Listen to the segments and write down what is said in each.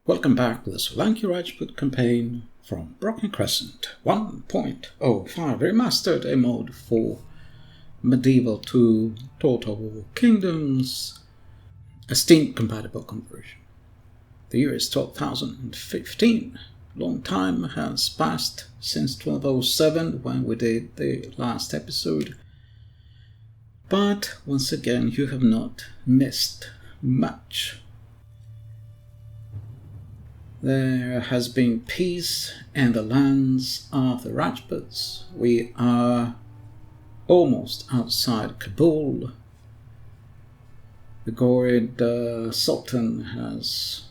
Welcome back to the Solanki Rajput campaign from Broken Crescent 1.05 Remastered, a mode for Medieval to Total War Kingdoms, a Steam compatible conversion. The year is 12,015. Long time has passed since 1207 when we did the last episode, but once again you have not missed much. There has been peace in the lands of the Rajputs. We are almost outside Kabul. The Gorid Sultan has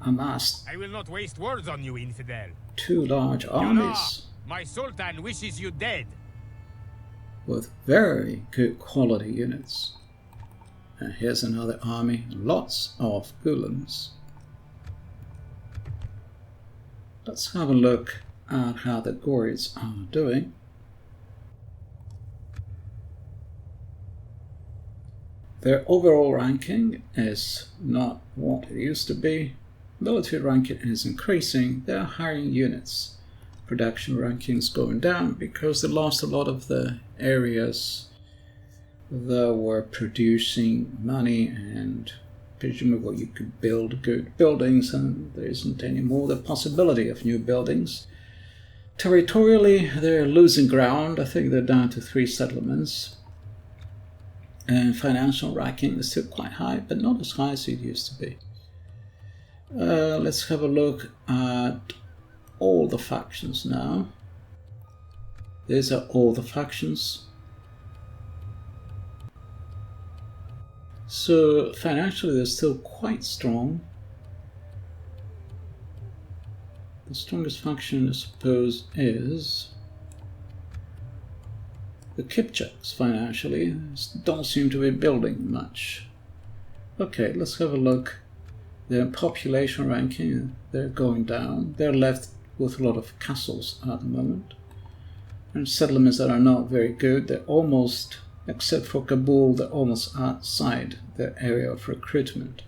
amassed I will not waste words on you, infidel. 2 large armies My sultan wishes you dead. with very good quality units. And here's another army, lots of gulams. Let's have a look at how the Gorids are doing. Their overall ranking is not what it used to be. Military ranking is increasing. They're hiring units. Production rankings going down because they lost a lot of the areas that were producing money, and presumably you could build good buildings, and there isn't any more the possibility of new buildings. Territorially, they're losing ground. I think they're down to 3 settlements. And financial ranking is still quite high, but not as high as it used to be. Let's have a look at all the factions now. These are all the factions. So financially they're still quite strong. The strongest faction, I suppose, is the Kipchaks. Financially don't seem to be building much. Okay, let's have a look. Their population ranking, they're going down. They're left with a lot of castles at the moment. And settlements that are not very good. They're almost, except for Kabul, they're almost outside their area of recruitment.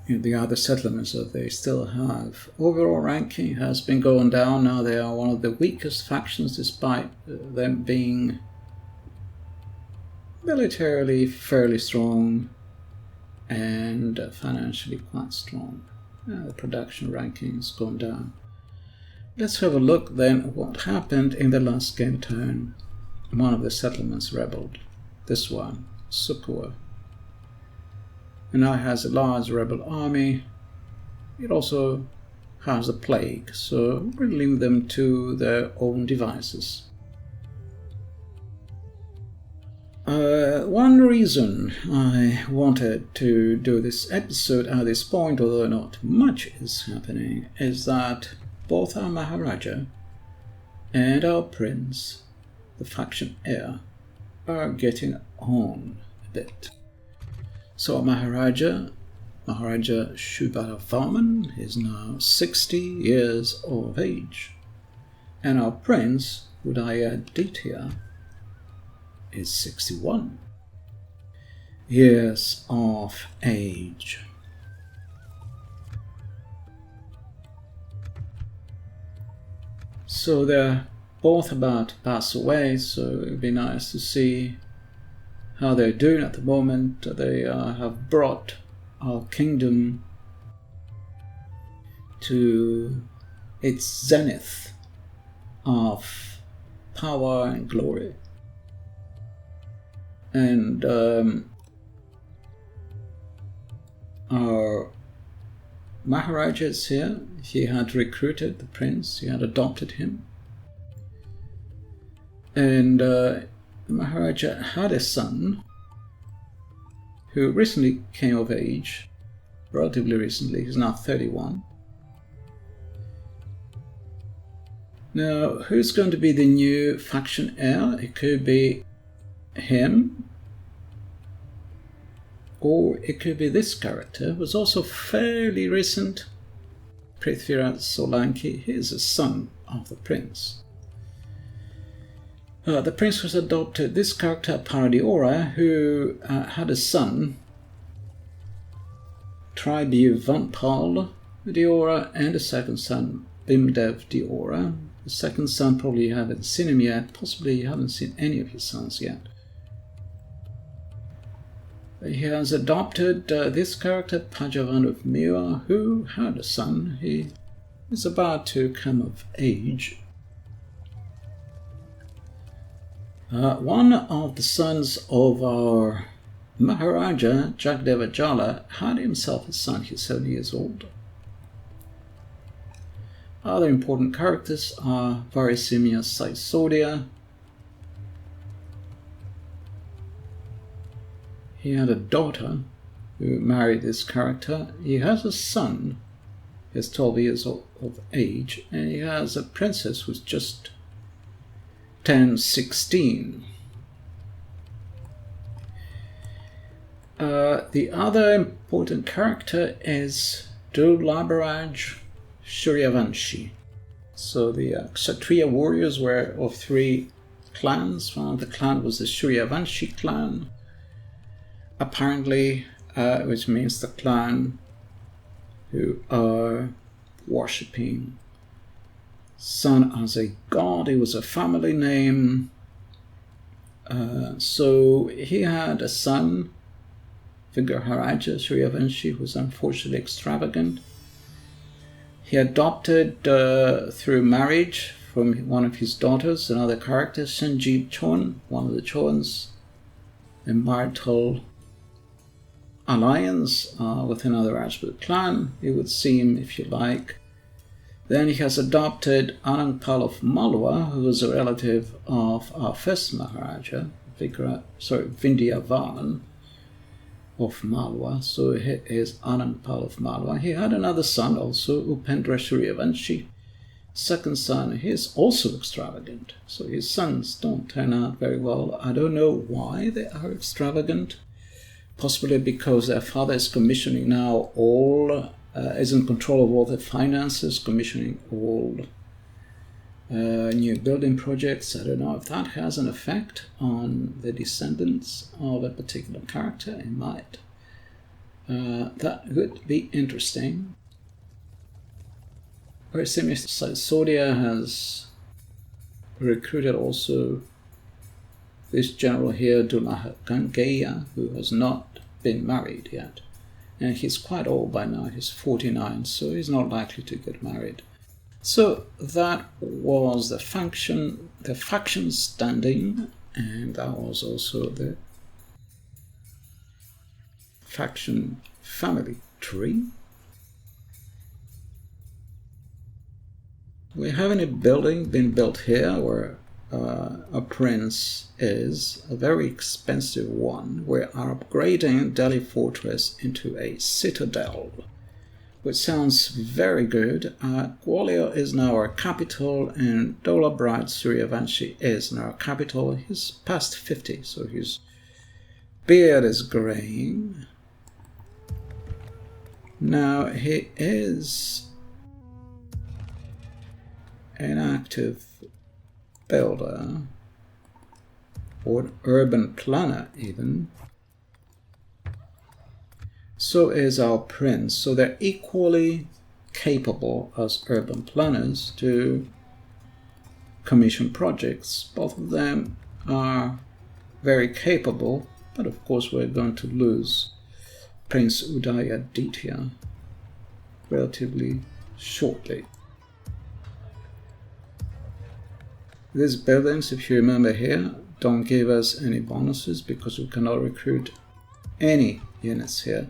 In the other settlements that they still have, overall ranking has been going down. Now they are one of the weakest factions, despite them being militarily fairly strong and financially quite strong. The production rankings gone down. Let's have a look then at what happened in the last game turn. One of the settlements rebelled. This one, Sukua. And now it has a large rebel army. It also has the plague, so we'll leave them to their own devices. One reason I wanted to do this episode at this point, although not much is happening, is that both our Maharaja and our Prince, the faction heir, are getting on a bit. So our Maharaja Shubharavarman, is now 60 years of age, and our Prince Udayaditya is 61 years of age. So they're both about to pass away, so it'd be nice to see how they're doing at the moment. They have brought our kingdom to its zenith of power and glory. And our Maharaja is here. He had recruited the prince, he had adopted him. And Maharaja had a son who recently came of age, relatively recently. He's now 31. Now, who's going to be the new faction heir? It could be him, or it could be this character, who was also fairly recent, Prithviraj Solanki. He is a son of the prince. The prince was adopted, this character Paradiora, who had a son Tribu Vanpal Diora, and the second son Bimdev Diora. The second son probably you haven't seen him yet, possibly you haven't seen any of his sons yet. He has adopted this character, Pajavan of Mira, who had a son. He is about to come of age. One of the sons of our Maharaja, Jagdeva Jala, had himself a son. He's 7 years old. Other important characters are Varisimia Saisodia. He had a daughter who married this character. He has a son. He's 12 years of age, and he has a princess who's just 16. The other important character is Dulabaraj Suryavanshi. So the Kshatriya warriors were of 3 clans. One of the clan was the Suryavanshi clan, apparently, which means the clan who are worshipping sun as a god. It was a family name. So he had a son, Vigaharaja Suryavanshi, who was unfortunately extravagant. He adopted through marriage from one of his daughters another character, Sanjeev Chon, one of the Chons, a marital alliance with another Rajput clan, it would seem, if you like. Then he has adopted Anangpal of Malwa, who was a relative of our first Maharaja, Vindhyavan of Malwa. So he is Anangpal of Malwa. He had another son also, Upendra Suryavanshi. Second son, he is also extravagant. So his sons don't turn out very well. I don't know why they are extravagant. Possibly because their father is commissioning now is in control of all the finances, commissioning all new building projects. I don't know if that has an effect on the descendants of a particular character. It might. That would be interesting. Varisimia Saisodia has recruited also this general here, Dulagangeya, who has not been married yet. And he's quite old by now, he's 49, so he's not likely to get married. So that was the faction standing, and that was also the faction family tree. We have a building being built here where a prince is, a very expensive one. We are upgrading Delhi Fortress into a citadel, which sounds very good. Gwalior is now our capital, and Dolabraj Suryavanshi is now our capital. He's past 50, so his beard is graying. Now he is an active builder, or urban planner even. So is our prince. So they're equally capable as urban planners to commission projects. Both of them are very capable, but of course we're going to lose Prince Udayaditya relatively shortly. These buildings, if you remember here, don't give us any bonuses because we cannot recruit any units here.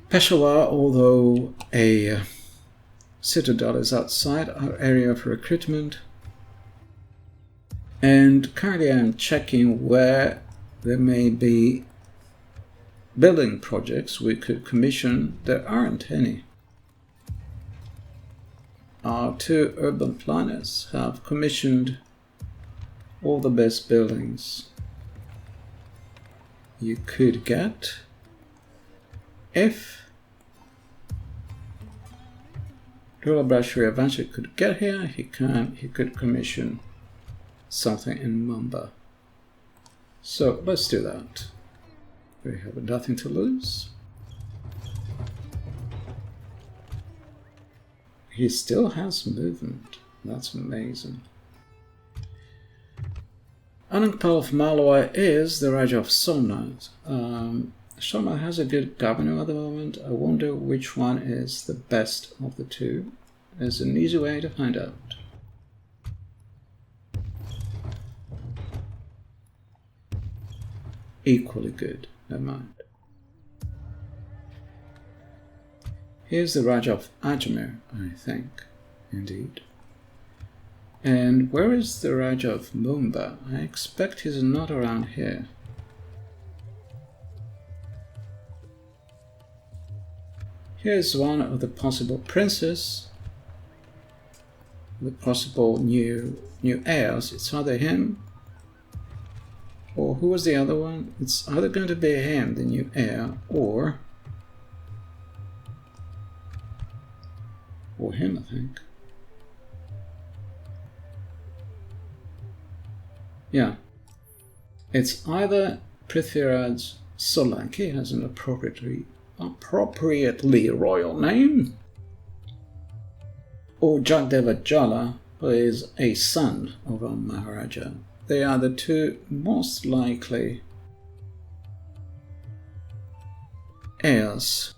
Peshawar, although a citadel, is outside our area of recruitment. And currently I'm checking where there may be building projects we could commission. There aren't any. Our 2 urban planners have commissioned all the best buildings you could get. If Dulabraj Suryavanshi could get here, he could commission something in Mumbai. So let's do that. We have nothing to lose. He still has movement. That's amazing. Anangpal of Malwa is the Raja of Somnath. Somnath has a good governor at the moment. I wonder which one is the best of the two. There's an easy way to find out. Equally good, never mind. Here's the Raja of Ajmer, I think. Indeed. And where is the Raja of Mumba? I expect he's not around here. Here's one of the possible princes, the possible new heirs. It's either him, or who was the other one? It's either going to be him, the new heir, or him, I think. Yeah, it's either Prithviraj Solanki, has an appropriately royal name, or Jagdeva Jala, who is a son of a Maharaja. They are the two most likely heirs.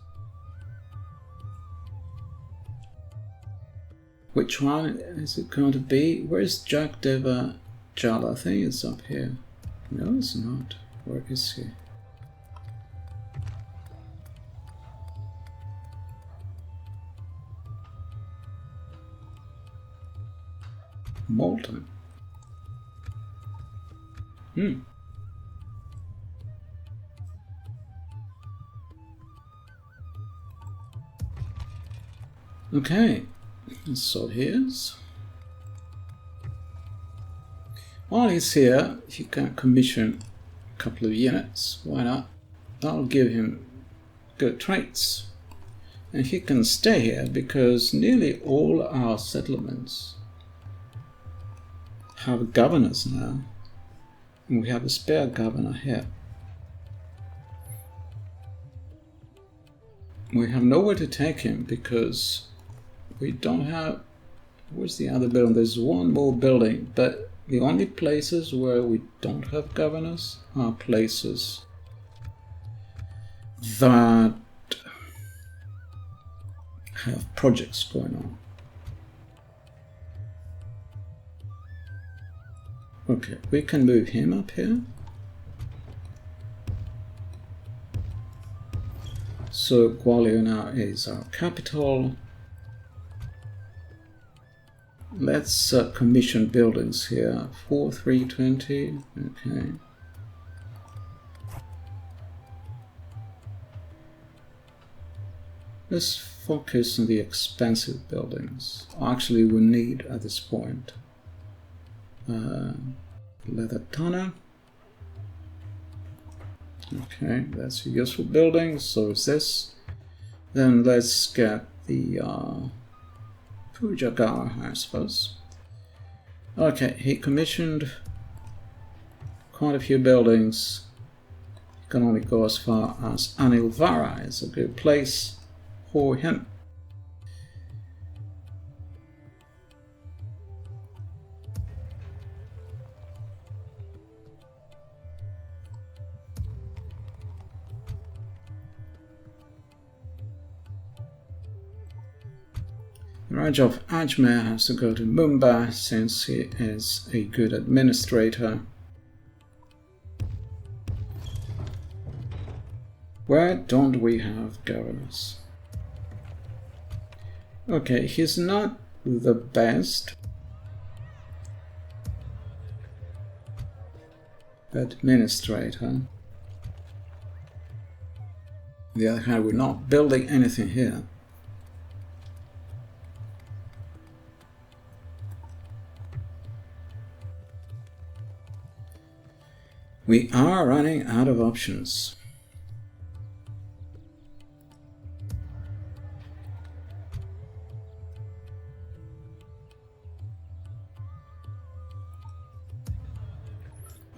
Which one is it going to be? Where's Jagdeva Jala? I think it's up here. No, it's not. Where is he? Molten. Okay, so here's. While he's here, he can commission a couple of units. Why not? That'll give him good traits. And he can stay here because nearly all our settlements have governors now. And we have a spare governor here. We have nowhere to take him because we don't have... Where's the other building? There's one more building, but the only places where we don't have governors are places that have projects going on. Okay, we can move him up here. So Gwalior now is our capital. Let's commission buildings here. 4320. Okay. Let's focus on the expensive buildings. Actually, we need at this point leather tonner. Okay, that's a useful building. So is this. Then let's get the Pujagara, I suppose. Okay, he commissioned quite a few buildings. He can only go as far as Anilvara. It's a good place for him. The Raja of Ajmer has to go to Mumbai since he is a good administrator. Where don't we have governors? Okay, he's not the best administrator. On the other hand, we're not building anything here. We are running out of options.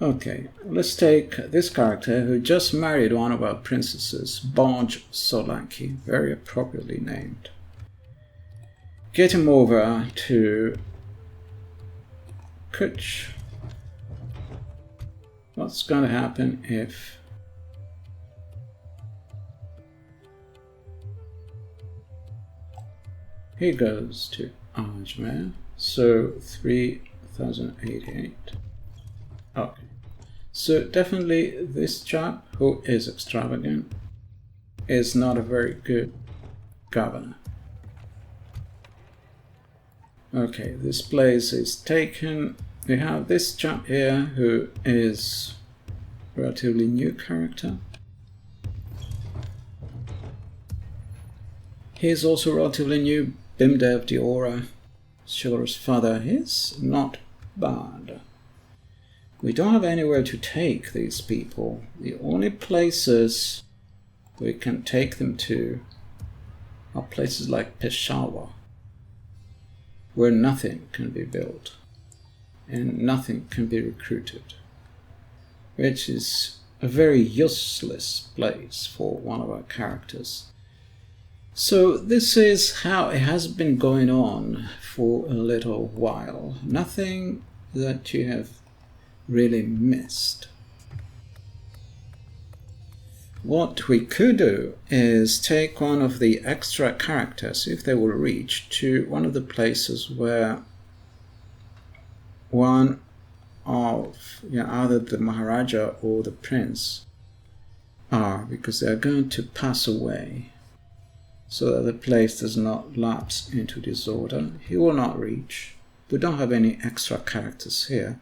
Okay, let's take this character who just married one of our princesses, Barge Solanki, very appropriately named. Get him over to Kuch. What's going to happen if he goes to Ajmer? So 3088. Okay. So definitely this chap, who is extravagant, is not a very good governor. Okay, this place is taken. We have this chap here who is a relatively new character. He's also relatively new. Bimdev Diora, Chivalrous father. He's not bad. We don't have anywhere to take these people. The only places we can take them to are places like Peshawar, where nothing can be built and nothing can be recruited, which is a very useless place for one of our characters. So this is how it has been going on for a little while. Nothing that you have really missed. What we could do is take one of the extra characters, if they will reach, to one of the places where one of either the Maharaja or the Prince are, because they are going to pass away, so that the place does not lapse into disorder. He will not reach. We don't have any extra characters here.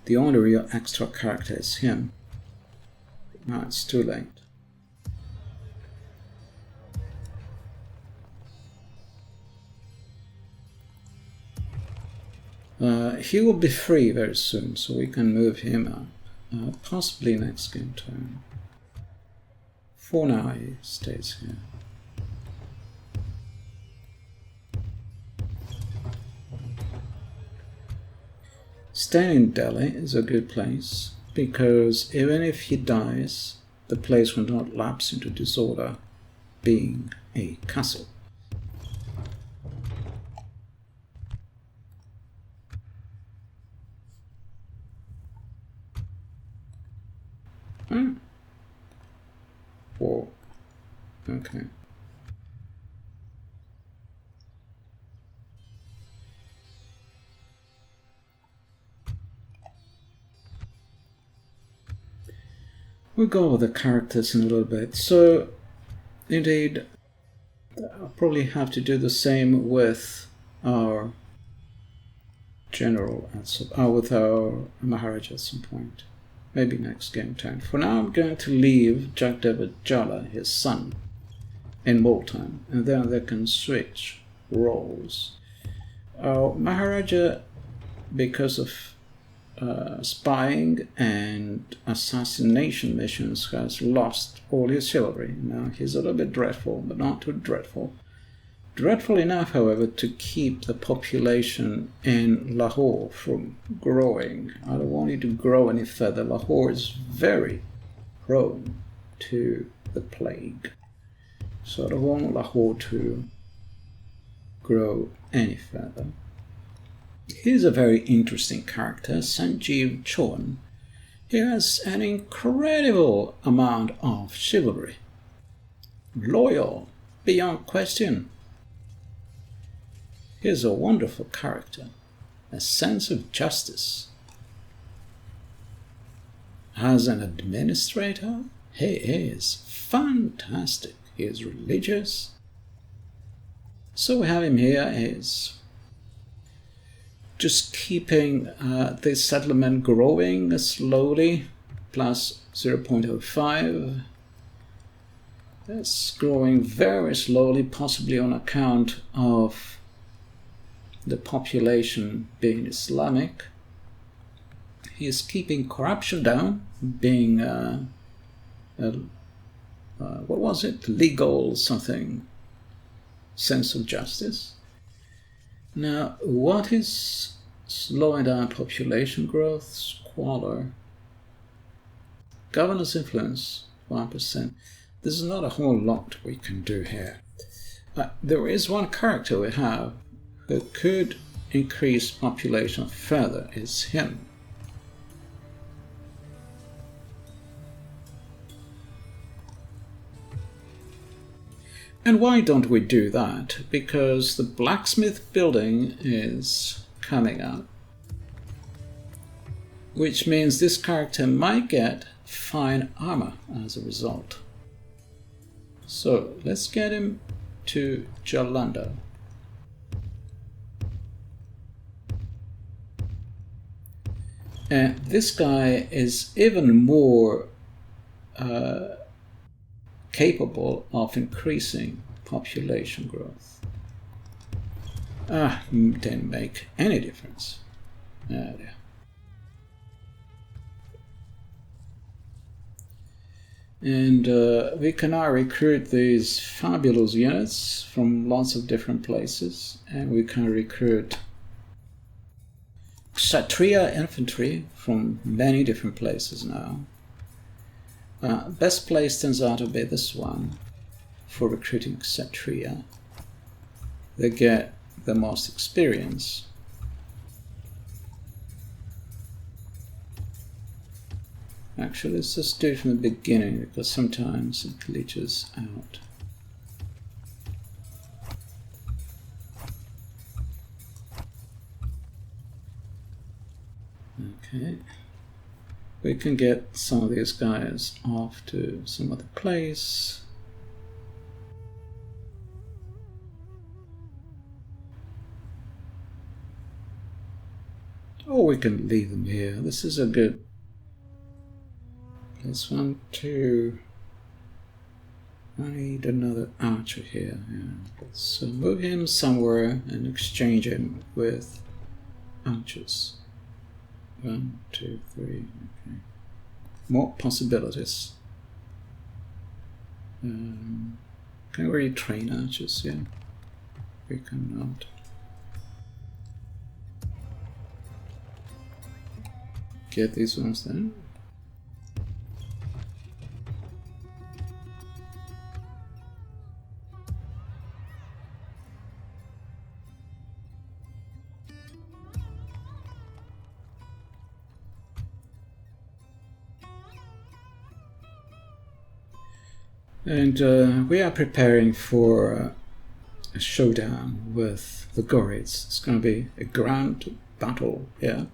The only real extra character is him. Now it's too late. He will be free very soon, so we can move him up. Possibly next game turn. For now, he stays here. Staying in Delhi is a good place, because even if he dies, the place will not lapse into disorder, being a castle. Whoa. Okay. We'll go over the characters in a little bit. So, indeed, I'll probably have to do the same with our general with our Maharaja at some point. Maybe next game turn. For now, I'm going to leave Jagdev Jala, his son, in Multan, and then they can switch roles. Maharaja, because of spying and assassination missions, has lost all his chivalry. Now he's a little bit dreadful, but not too dreadful. Dreadful enough, however, to keep the population in Lahore from growing. I don't want it to grow any further. Lahore is very prone to the plague. So I don't want Lahore to grow any further. He's a very interesting character, Sanjeev Chauhan. He has an incredible amount of chivalry. Loyal, beyond question. He's a wonderful character. A sense of justice. As an administrator, he is fantastic. He is religious. So we have him here. He's just keeping this settlement growing slowly, plus 0.05. It's growing very slowly, possibly on account of the population being Islamic. He is keeping corruption down, being what was it? Legal something, sense of justice. Now, what is slowing down population growth, squalor, governance influence, 1%. There's not a whole lot we can do here. There is one character we have who could increase population further, is him. And why don't we do that? Because the blacksmith building is coming up, which means this character might get fine armor as a result. So let's get him to Jalanda. And this guy is even more capable of increasing population growth. Didn't make any difference. There. And we can now recruit these fabulous units from lots of different places, and we can recruit Kshatriya infantry from many different places now. Best place turns out to be this one for recruiting Kshatriya. They get the most experience. Actually, let's just do it from the beginning because sometimes it glitches out. Okay. We can get some of these guys off to some other place. Or we can leave them here. This is a good... That's 1, 2... I need another archer here. Yeah. So move him somewhere and exchange him with archers. 1, 2, 3, okay. More possibilities. Can we retrain archers? Yeah. We cannot. Get these ones then. And we are preparing for a showdown with the Gorids. It's going to be a grand battle here.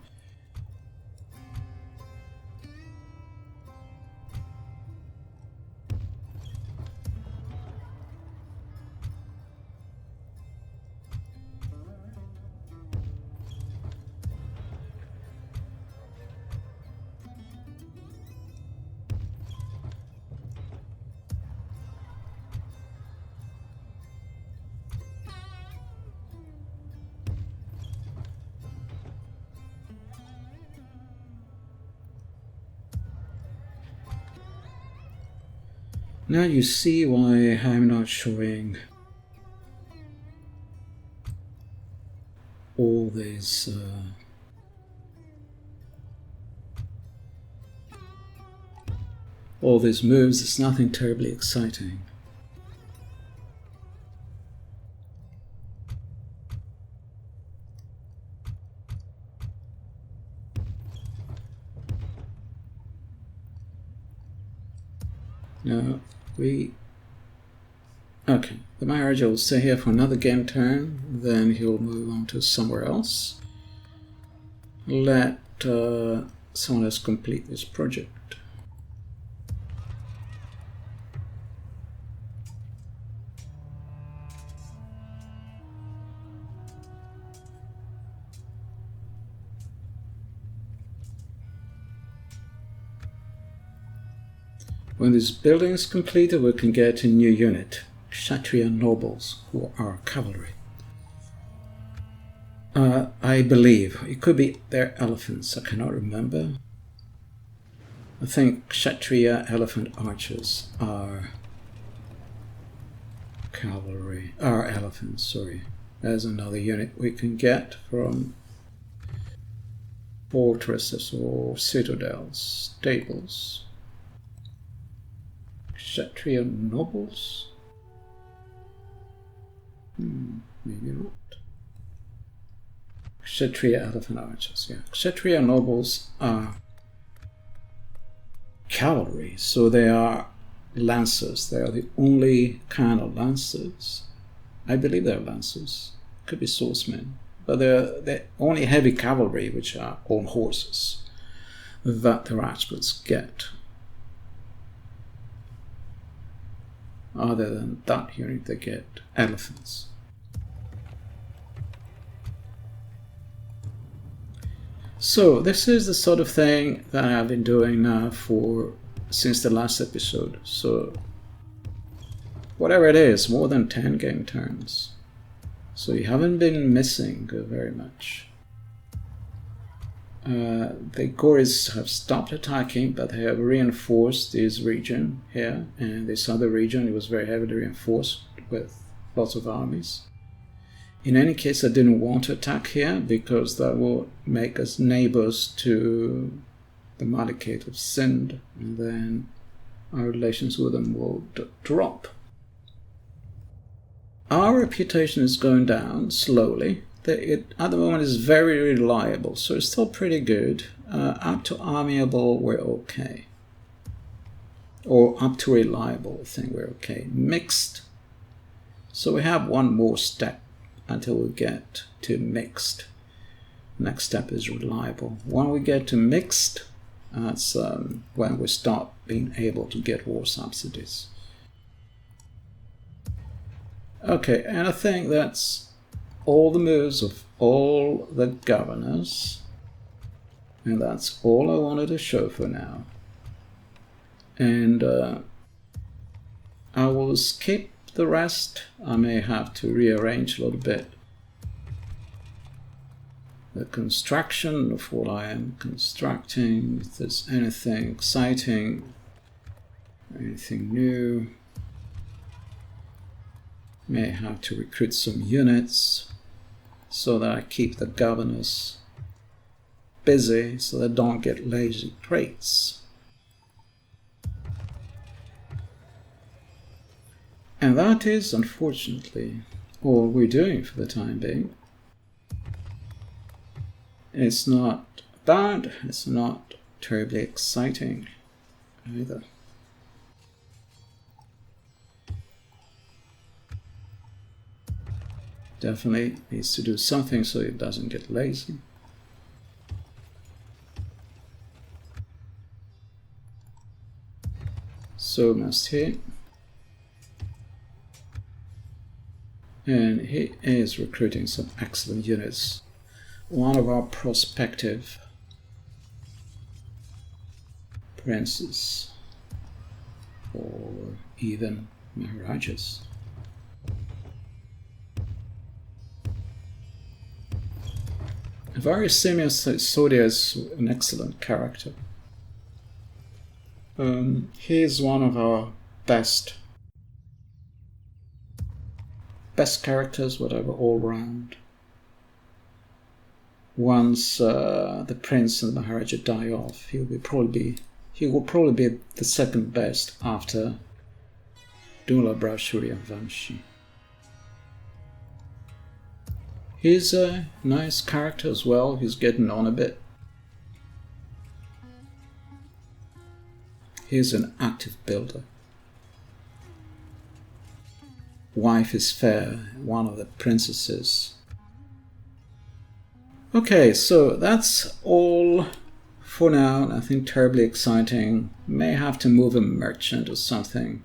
Now you see why I'm not showing all these moves. It's nothing terribly exciting. Now okay, the Maharaja will stay here for another game turn, then he'll move on to somewhere else. Let someone else complete this project. When this building is completed, we can get a new unit, Kshatriya nobles, who are cavalry. I believe it could be their elephants. I cannot remember. I think Kshatriya elephant archers are cavalry. Are elephants. Sorry. There's another unit we can get from fortresses or citadels, stables. Kshatriya nobles? Maybe not. Kshatriya elephant archers, yeah. Kshatriya nobles are cavalry, so they are lancers. They are the only kind of lancers. I believe they're lancers. Could be swordsmen. But they're only heavy cavalry, which are on horses, that the Rajputs get. Other than that unit, they get elephants. So this is the sort of thing that I've been doing now since the last episode. So whatever it is, more than 10 game turns. So you haven't been missing very much. The Goris have stopped attacking, but they have reinforced this region here, and this other region it was very heavily reinforced with lots of armies. In any case, I didn't want to attack here because that will make us neighbors to the Malikate of Sind, and then our relations with them will drop. Our reputation is going down slowly. It at the moment is very reliable, so it's still pretty good. Up to amiable, we're okay. Or up to reliable, I think we're okay. Mixed. So we have one more step until we get to mixed. Next step is reliable. When we get to mixed, that's when we start being able to get war subsidies. Okay, and I think that's all the moves of all the governors. And that's all I wanted to show for now. And I will skip the rest. I may have to rearrange a little bit the construction of what I am constructing, if there's anything exciting, anything new. May have to recruit some units so that I keep the governors busy so they don't get lazy traits. And that is, unfortunately, all we're doing for the time being. It's not bad, it's not terribly exciting either. Definitely needs to do something so it doesn't get lazy. So must he. And he is recruiting some excellent units. One of our prospective princes, or even maharajas. Varisimius Sodia is an excellent character. He is one of our best characters, whatever, all round. Once the prince and the maharaja die off, he will probably be the second best after Dula Brashuri and Vamshi. He's a nice character as well. He's getting on a bit. He's an active builder. Wife is fair, one of the princesses. Okay, so that's all for now. Nothing terribly exciting. May have to move a merchant or something.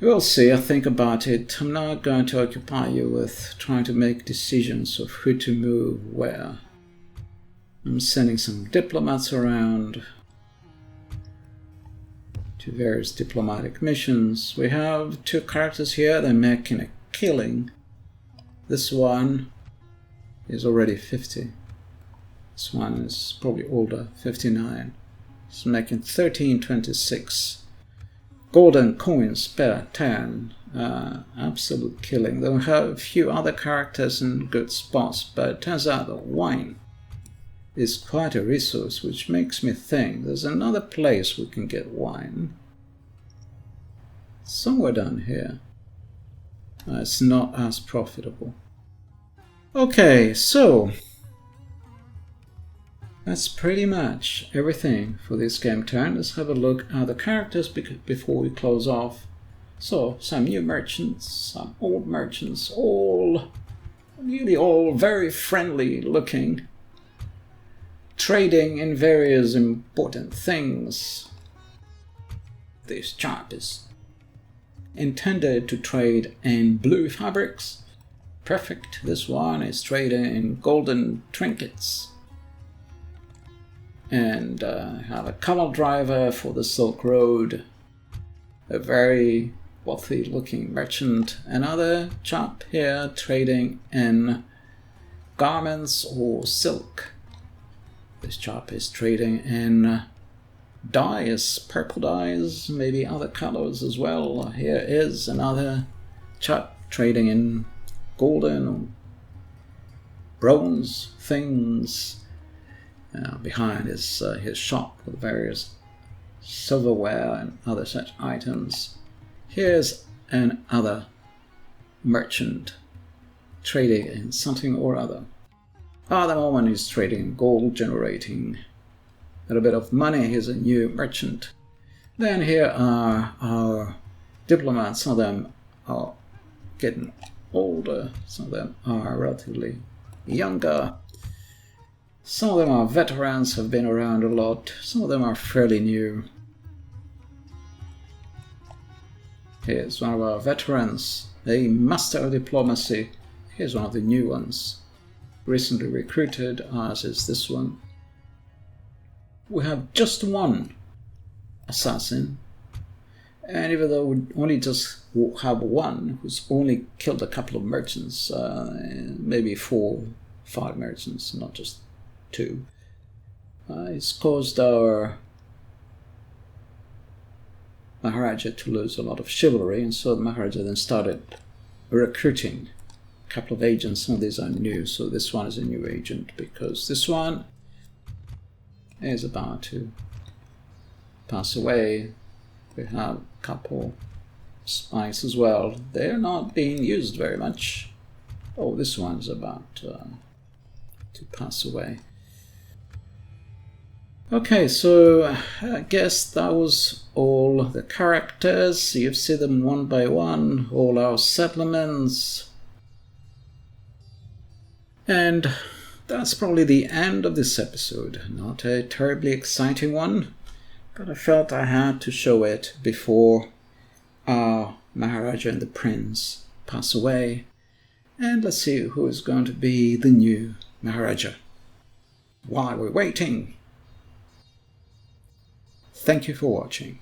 We'll see, I'll think about it. I'm not going to occupy you with trying to make decisions of who to move where. I'm sending some diplomats around to various diplomatic missions. We have two characters here, they're making a killing. This one is already 50. This one is probably older, 59. It's making 1326. Golden coins per 10. Absolute killing. They'll have a few other characters in good spots, but it turns out that wine is quite a resource, which makes me think there's another place we can get wine. Somewhere down here. It's not as profitable. Okay, so that's pretty much everything for this game turn. Let's have a look at the characters before we close off. So, some new merchants, some old merchants, nearly all very friendly looking, trading in various important things. This chap is intended to trade in blue fabrics. Perfect. This one is trading in golden trinkets. And have a camel driver for the Silk Road. A very wealthy looking merchant. Another chap here trading in garments or silk. This chap is trading in dyes, purple dyes, maybe other colors as well. Here is another chap trading in golden or bronze things. Behind is his shop with various silverware and other such items. Here's another merchant trading in something or other. At the moment he's trading in gold, generating a little bit of money. Here's a new merchant. Then here are our diplomats. Some of them are getting older, some of them are relatively younger. Some of them are veterans, have been around a lot. Some of them are fairly new. Here's one of our veterans, a master of diplomacy. Here's one of the new ones. Recently recruited, as is this one. We have just one assassin. And even though we only just have one who's only killed a couple of merchants, maybe 4, 5 merchants, not just 2. It's caused our Maharaja to lose a lot of chivalry, and so the Maharaja then started recruiting a couple of agents. Some of these are new, so this one is a new agent because this one is about to pass away. We have a couple spies as well. They're not being used very much. Oh, this one's about to pass away. Okay, so I guess that was all the characters. You've seen them one by one, all our settlements. And that's probably the end of this episode. Not a terribly exciting one, but I felt I had to show it before our Maharaja and the Prince pass away. And let's see who is going to be the new Maharaja. While we're waiting, thank you for watching.